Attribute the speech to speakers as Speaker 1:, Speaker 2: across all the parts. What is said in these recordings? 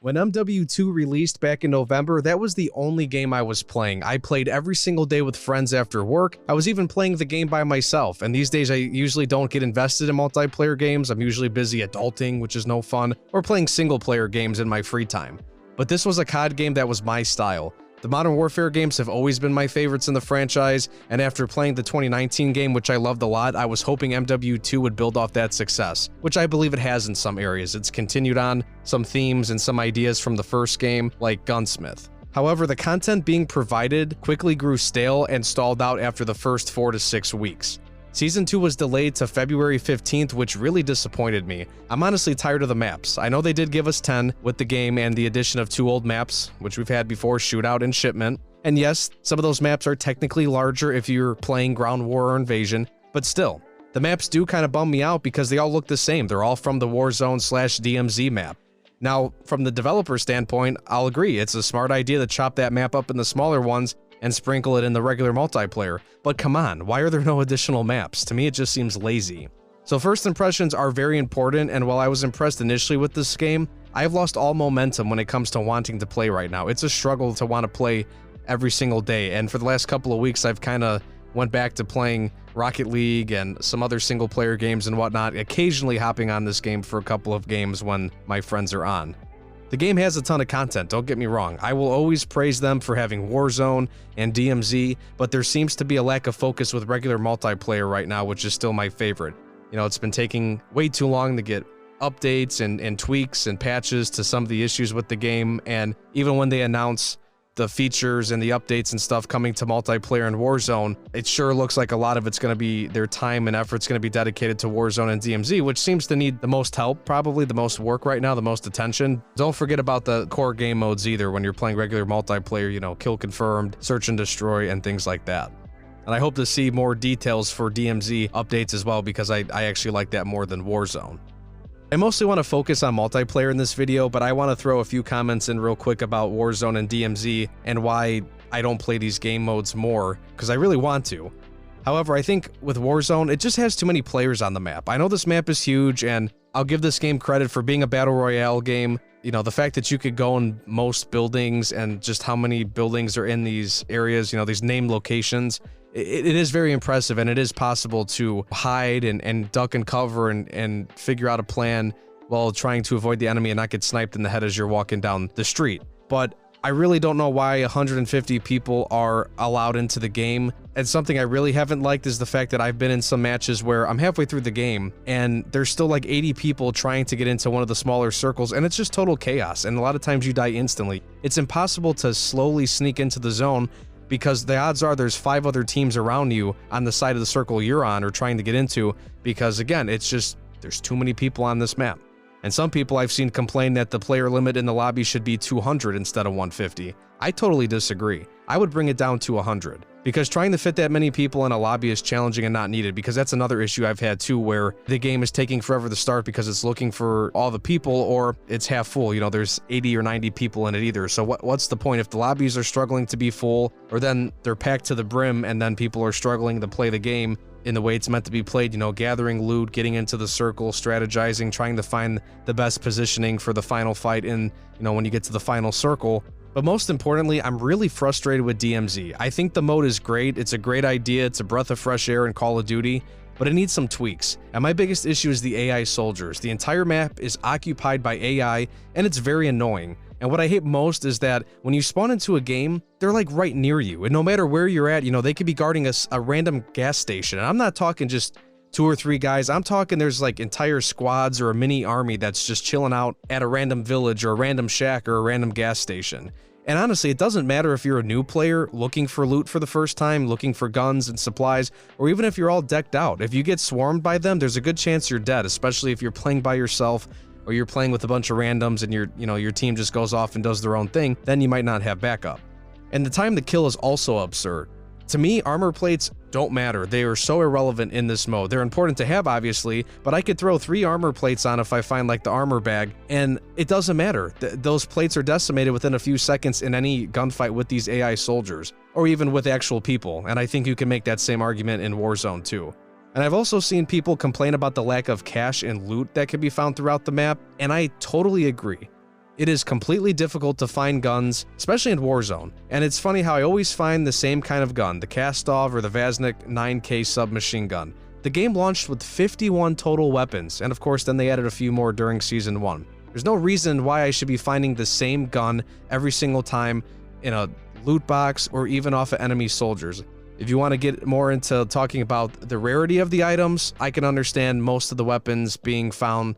Speaker 1: When MW2 released back in November, that was the only game I was playing. I played every single day with friends after work. I was even playing the game by myself, and these days I usually don't get invested in multiplayer games. I'm usually busy adulting, which is no fun, or playing single-player games in my free time. But this was a COD game that was my style. The Modern Warfare games have always been my favorites in the franchise, and after playing the 2019 game, which I loved a lot, I was hoping MW2 would build off that success, which I believe it has in some areas. It's continued on some themes and some ideas from the first game, like Gunsmith. However, the content being provided quickly grew stale and stalled out after the first 4 to 6 weeks. Season 2 was delayed to February 15th, which really disappointed me. I'm honestly tired of the maps. I know they did give us 10 with the game and the addition of 2 old maps, which we've had before, Shootout and Shipment. And yes, some of those maps are technically larger if you're playing Ground War or Invasion, but still, the maps do kind of bum me out because they all look the same. They're all from the Warzone/DMZ map. Now, from the developer standpoint, I'll agree, it's a smart idea to chop that map up in the smaller ones and sprinkle it in the regular multiplayer. But come on, why are there no additional maps? To me, it just seems lazy. So first impressions are very important, and while I was impressed initially with this game, I've lost all momentum when it comes to wanting to play right now. It's a struggle to want to play every single day, and for the last couple of weeks, I've kind of went back to playing Rocket League and some other single-player games and whatnot, occasionally hopping on this game for a couple of games when my friends are on. The game has a ton of content, don't get me wrong. I will always praise them for having Warzone and DMZ, but there seems to be a lack of focus with regular multiplayer right now, which is still my favorite. You know, it's been taking way too long to get updates and tweaks and patches to some of the issues with the game, and even when they announce the features and the updates and stuff coming to multiplayer and Warzone, it sure looks like a lot of it's going to be, their time and effort's going to be dedicated to Warzone and DMZ, which seems to need the most help, probably the most work right now, the most attention. Don't forget about the core game modes either when you're playing regular multiplayer, you know, kill confirmed, search and destroy, and things like that. And I hope to see more details for DMZ updates as well, because I actually like that more than Warzone. I mostly want to focus on multiplayer in this video, but I want to throw a few comments in real quick about Warzone and DMZ and why I don't play these game modes more, because I really want to. However, I think with Warzone, it just has too many players on the map. I know this map is huge, and I'll give this game credit for being a battle royale game. You know, the fact that you could go in most buildings and just how many buildings are in these areas, you know, these named locations, it is very impressive, and it is possible to hide and duck and cover and figure out a plan while trying to avoid the enemy and not get sniped in the head as you're walking down the street. But I really don't know why 150 people are allowed into the game. And something I really haven't liked is the fact that I've been in some matches where I'm halfway through the game and there's still like 80 people trying to get into one of the smaller circles, and it's just total chaos, and a lot of times you die instantly. It's impossible to slowly sneak into the zone because the odds are there's 5 other teams around you on the side of the circle you're on or trying to get into, because again, it's just, there's too many people on this map. And some people I've seen complain that the player limit in the lobby should be 200 instead of 150. I totally disagree. I would bring it down to 100, because trying to fit that many people in a lobby is challenging and not needed, because that's another issue I've had too, where the game is taking forever to start because it's looking for all the people, or it's half full. You know, there's 80 or 90 people in it either. So what's the point if the lobbies are struggling to be full, or then they're packed to the brim and then people are struggling to play the game in the way it's meant to be played, you know, gathering loot, getting into the circle, strategizing, trying to find the best positioning for the final fight in, you know, when you get to the final circle. But most importantly, I'm really frustrated with DMZ. I think the mode is great. It's a great idea. It's a breath of fresh air in Call of Duty, but it needs some tweaks. And my biggest issue is the AI soldiers. The entire map is occupied by AI, and it's very annoying. And what I hate most is that when you spawn into a game, they're like right near you. And no matter where you're at, you know, they could be guarding a random gas station. And I'm not talking just 2 or 3 guys. I'm talking there's like entire squads or a mini army that's just chilling out at a random village or a random shack or a random gas station. And honestly, it doesn't matter if you're a new player looking for loot for the first time, looking for guns and supplies, or even if you're all decked out. If you get swarmed by them, there's a good chance you're dead, especially if you're playing by yourself or you're playing with a bunch of randoms and your team just goes off and does their own thing, then you might not have backup. And the time to kill is also absurd. To me, armor plates don't matter. They are so irrelevant in this mode. They're important to have, obviously, but I could throw 3 armor plates on if I find like the armor bag, and it doesn't matter. Those plates are decimated within a few seconds in any gunfight with these AI soldiers, or even with actual people, and I think you can make that same argument in Warzone too. And I've also seen people complain about the lack of cash and loot that can be found throughout the map, and I totally agree. It is completely difficult to find guns, especially in Warzone. And it's funny how I always find the same kind of gun, the Kastov or the Vaznik 9K submachine gun. The game launched with 51 total weapons, and of course then they added a few more during Season 1. There's no reason why I should be finding the same gun every single time in a loot box or even off of enemy soldiers. If you want to get more into talking about the rarity of the items, I can understand most of the weapons being found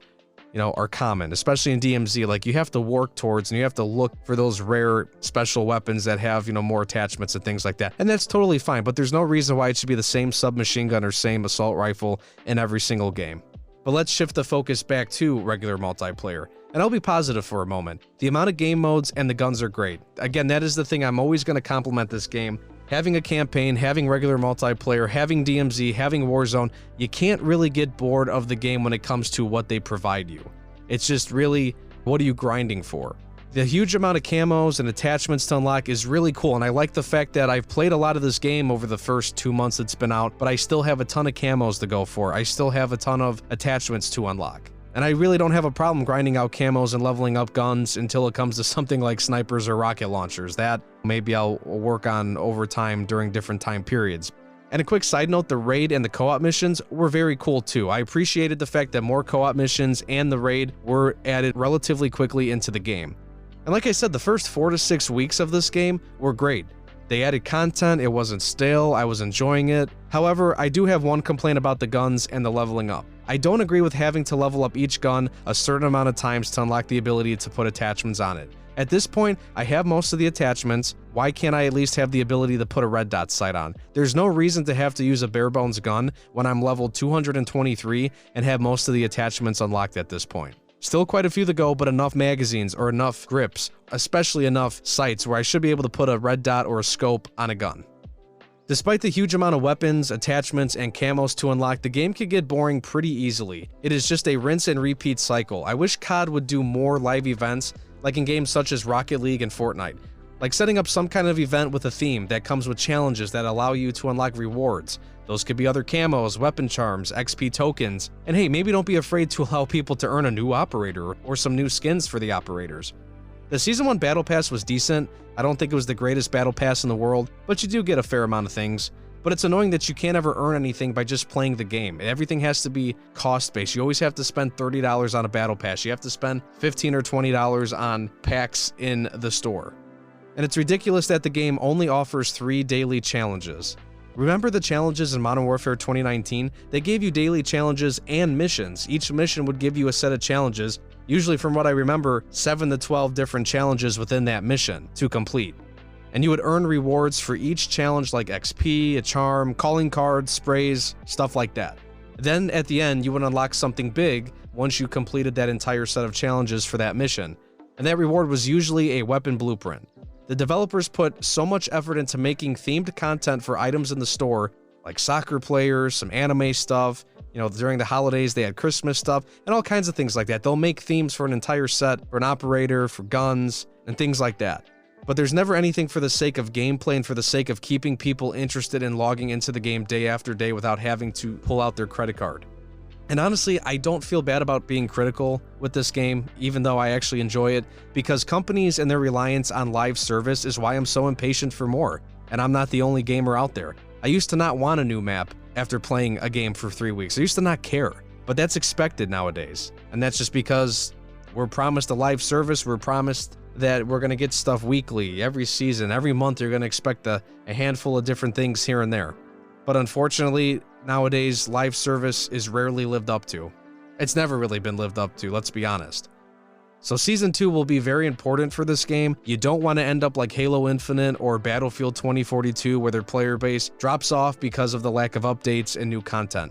Speaker 1: are common, especially in DMZ. Like, you have to work towards and you have to look for those rare special weapons that have, more attachments and things like that. And that's totally fine, but there's no reason why it should be the same submachine gun or same assault rifle in every single game. But let's shift the focus back to regular multiplayer. And I'll be positive for a moment. The amount of game modes and the guns are great. Again, that is the thing I'm always going to compliment this game. Having a campaign, having regular multiplayer, having DMZ, having Warzone, you can't really get bored of the game when it comes to what they provide you. It's just really, what are you grinding for? The huge amount of camos and attachments to unlock is really cool, and I like the fact that I've played a lot of this game over the first 2 months it's been out, but I still have a ton of camos to go for. I still have a ton of attachments to unlock. And I really don't have a problem grinding out camos and leveling up guns until it comes to something like snipers or rocket launchers. That maybe I'll work on over time during different time periods. And a quick side note, the raid and the co-op missions were very cool too. I appreciated the fact that more co-op missions and the raid were added relatively quickly into the game. And like I said, the first 4 to 6 weeks of this game were great. They added content, it wasn't stale, I was enjoying it. However, I do have one complaint about the guns and the leveling up. I don't agree with having to level up each gun a certain amount of times to unlock the ability to put attachments on it. At this point, I have most of the attachments. Why can't I at least have the ability to put a red dot sight on? There's no reason to have to use a bare bones gun when I'm level 223 and have most of the attachments unlocked at this point. Still quite a few to go, but enough magazines or enough grips, especially enough sights where I should be able to put a red dot or a scope on a gun. Despite the huge amount of weapons, attachments, and camos to unlock, the game can get boring pretty easily. It is just a rinse and repeat cycle. I wish COD would do more live events like in games such as Rocket League and Fortnite. Like setting up some kind of event with a theme that comes with challenges that allow you to unlock rewards. Those could be other camos, weapon charms, XP tokens, and hey, maybe don't be afraid to allow people to earn a new operator or some new skins for the operators. The Season 1 Battle Pass was decent. I don't think it was the greatest Battle Pass in the world, but you do get a fair amount of things. But it's annoying that you can't ever earn anything by just playing the game. Everything has to be cost-based. You always have to spend $30 on a Battle Pass. You have to spend $15 or $20 on packs in the store. And it's ridiculous that the game only offers 3 daily challenges. Remember the challenges in Modern Warfare 2019? They gave you daily challenges and missions. Each mission would give you a set of challenges, usually from what I remember, 7 to 12 different challenges within that mission to complete. And you would earn rewards for each challenge like XP, a charm, calling cards, sprays, stuff like that. Then at the end, you would unlock something big once you completed that entire set of challenges for that mission. And that reward was usually a weapon blueprint. The developers put so much effort into making themed content for items in the store, like soccer players, some anime stuff. During the holidays, they had Christmas stuff, and all kinds of things like that. They'll make themes for an entire set, for an operator, for guns, and things like that. But there's never anything for the sake of gameplay and for the sake of keeping people interested in logging into the game day after day without having to pull out their credit card. And honestly, I don't feel bad about being critical with this game, even though I actually enjoy it, because companies and their reliance on live service is why I'm so impatient for more, and I'm not the only gamer out there. I used to not want a new map after playing a game for 3 weeks. I used to not care, but that's expected nowadays, and that's just because we're promised a live service, we're promised that we're going to get stuff weekly, every season, every month you're going to expect a handful of different things here and there. But unfortunately, nowadays, live service is rarely lived up to. It's never really been lived up to, let's be honest. So Season 2 will be very important for this game. You don't want to end up like Halo Infinite or Battlefield 2042 where their player base drops off because of the lack of updates and new content.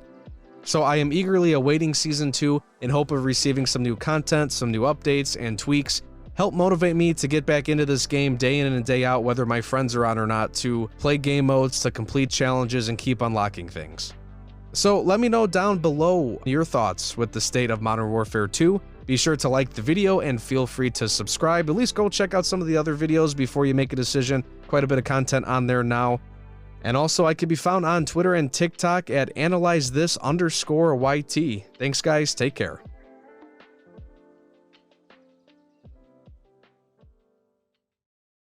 Speaker 1: So I am eagerly awaiting Season 2 in hope of receiving some new content, some new updates and tweaks. Help motivate me to get back into this game day in and day out, whether my friends are on or not, to play game modes, to complete challenges, and keep unlocking things. So let me know down below your thoughts with the state of Modern Warfare 2. Be sure to like the video and feel free to subscribe. At least go check out some of the other videos before you make a decision. Quite a bit of content on there now. And also, I can be found on Twitter and TikTok at analyzethisyt. Thanks guys, take care.